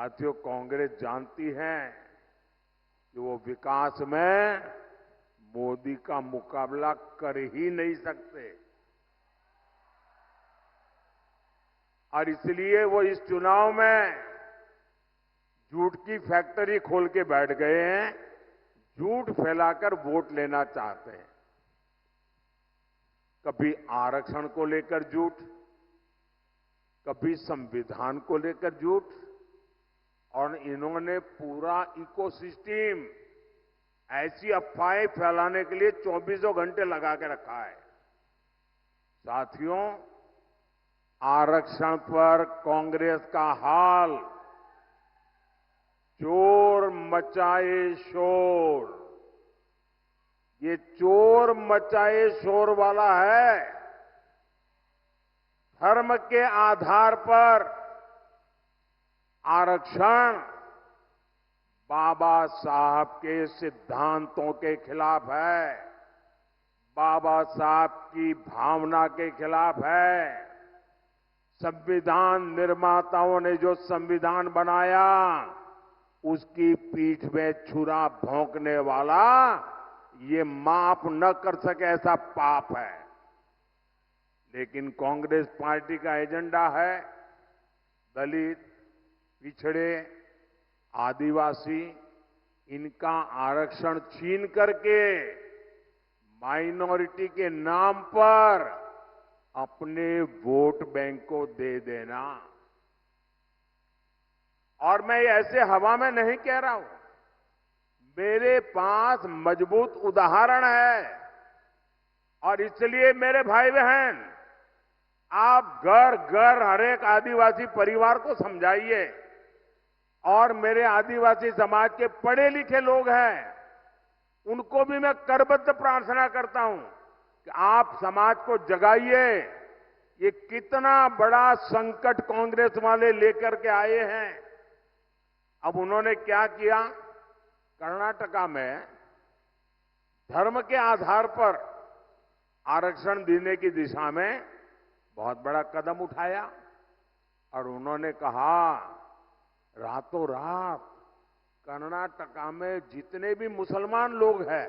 साथियों, कांग्रेस जानती है कि वो विकास में मोदी का मुकाबला कर ही नहीं सकते और इसलिए वो इस चुनाव में झूठ की फैक्ट्री खोल के बैठ गए हैं, झूठ फैलाकर वोट लेना चाहते हैं। कभी आरक्षण को लेकर झूठ, कभी संविधान को लेकर झूठ, और इन्होंने पूरा इकोसिस्टम ऐसी अफवाहें फैलाने के लिए 24 घंटे लगा के रखा है। साथियों, आरक्षण पर कांग्रेस का हाल चोर मचाए शोर, ये चोर मचाए शोर वाला है। धर्म के आधार पर आरक्षण बाबा साहब के सिद्धांतों के खिलाफ है, बाबा साहब की भावना के खिलाफ है। संविधान निर्माताओं ने जो संविधान बनाया, उसकी पीठ में छुरा भोंकने वाला ये माफ न कर सके ऐसा पाप है। लेकिन कांग्रेस पार्टी का एजेंडा है दलित, पिछड़े, आदिवासी, इनका आरक्षण छीन करके माइनॉरिटी के नाम पर अपने वोट बैंक को दे देना। और मैं ऐसे हवा में नहीं कह रहा हूं, मेरे पास मजबूत उदाहरण है। और इसलिए मेरे भाई बहन, आप घर घर हर एक आदिवासी परिवार को समझाइए, और मेरे आदिवासी समाज के पढ़े लिखे लोग हैं, उनको भी मैं करबद्ध प्रार्थना करता हूं कि आप समाज को जगाइए। ये कितना बड़ा संकट कांग्रेस वाले लेकर के आए हैं। अब उन्होंने क्या किया, कर्नाटका में धर्म के आधार पर आरक्षण देने की दिशा में बहुत बड़ा कदम उठाया और उन्होंने कहा रातों रात कर्नाटका में जितने भी मुसलमान लोग हैं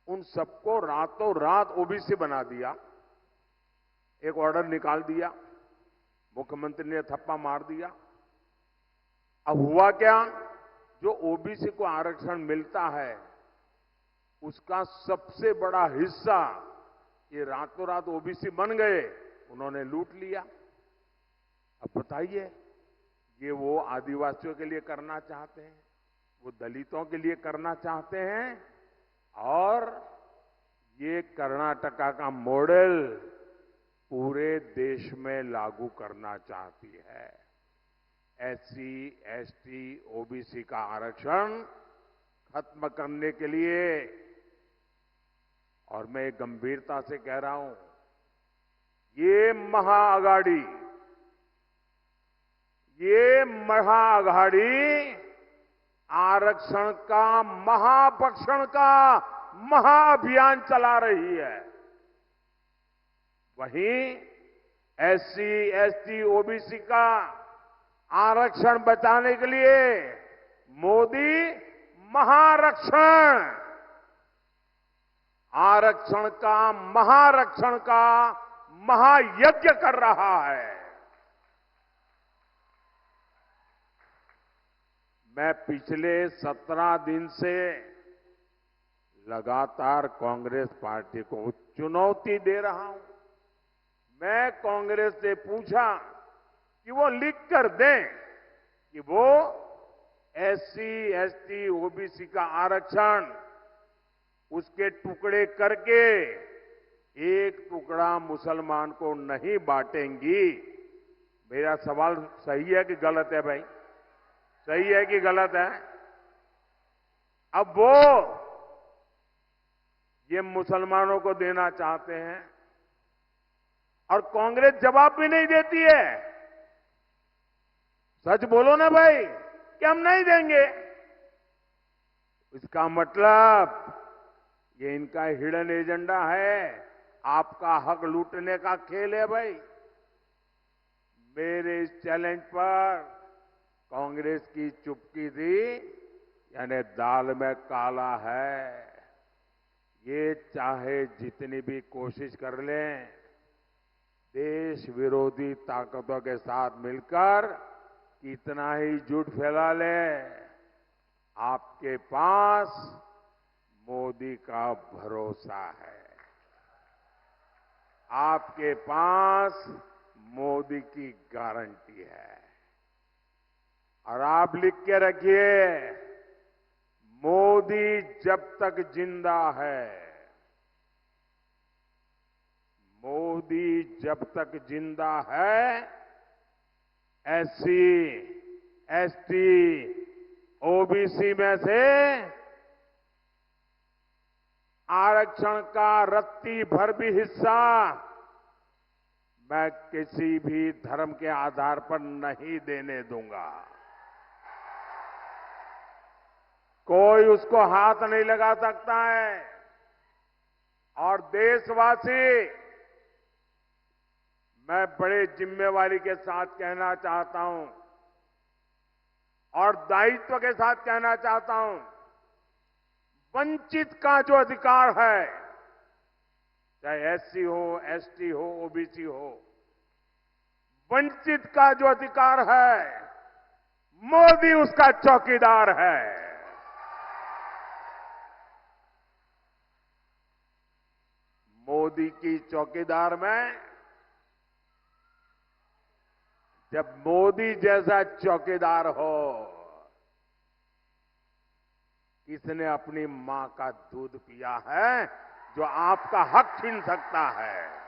उन सबको रातों रात ओबीसी बना दिया। एक ऑर्डर निकाल दिया, मुख्यमंत्री ने थप्पा मार दिया। अब हुआ क्या, जो ओबीसी को आरक्षण मिलता है उसका सबसे बड़ा हिस्सा ये रातों रात ओबीसी बन गए, उन्होंने लूट लिया। अब बताइए, ये वो आदिवासियों के लिए करना चाहते हैं, वो दलितों के लिए करना चाहते हैं, और ये कर्नाटका का मॉडल पूरे देश में लागू करना चाहती है। एससी, एसटी, ओबीसी का आरक्षण खत्म करने के लिए। और मैं गंभीरता से कह रहा हूं, ये महाअघाड़ी आरक्षण का महाभक्षण का महाअभियान चला रही है। वहीं एससी, एसटी, ओबीसी का आरक्षण बचाने के लिए मोदी महारक्षण, आरक्षण का महारक्षण का महायज्ञ कर रहा है। मैं पिछले 17 दिन से लगातार कांग्रेस पार्टी को चुनौती दे रहा हूं। मैं कांग्रेस से पूछा कि वो लिख कर दें कि वो एससी, एसटी, ओबीसी का आरक्षण उसके टुकड़े करके एक टुकड़ा मुसलमान को नहीं बांटेंगी। मेरा सवाल सही है कि गलत है भाई? सही है कि गलत है? अब वो ये मुसलमानों को देना चाहते हैं और कांग्रेस जवाब भी नहीं देती है। सच बोलो ना भाई कि हम नहीं देंगे। इसका मतलब ये इनका हिडन एजेंडा है, आपका हक लूटने का खेल है भाई। मेरे इस चैलेंज पर कांग्रेस की चुप्पी थी यानी दाल में काला है। ये चाहे जितनी भी कोशिश कर लें, देश विरोधी ताकतों के साथ मिलकर कितना ही झूठ फैला ले, आपके पास मोदी का भरोसा है। आपके पास मोदी की गारंटी है। और आप लिख के रखिए, मोदी जब तक जिंदा है, मोदी जब तक जिंदा है, एससी, एसटी, ओबीसी में से आरक्षण का रत्ती भर भी हिस्सा मैं किसी भी धर्म के आधार पर नहीं देने दूंगा। कोई उसको हाथ नहीं लगा सकता है। और देशवासी, मैं बड़े जिम्मेवारी के साथ कहना चाहता हूं और दायित्व के साथ कहना चाहता हूं, वंचित का जो अधिकार है, चाहे एससी हो, एसटी हो, ओबीसी हो, वंचित का जो अधिकार है, मोदी उसका चौकीदार है। मोदी की चौकीदार में जब मोदी जैसा चौकीदार हो, किसने अपनी मां का दूध पिया है जो आपका हक छीन सकता है?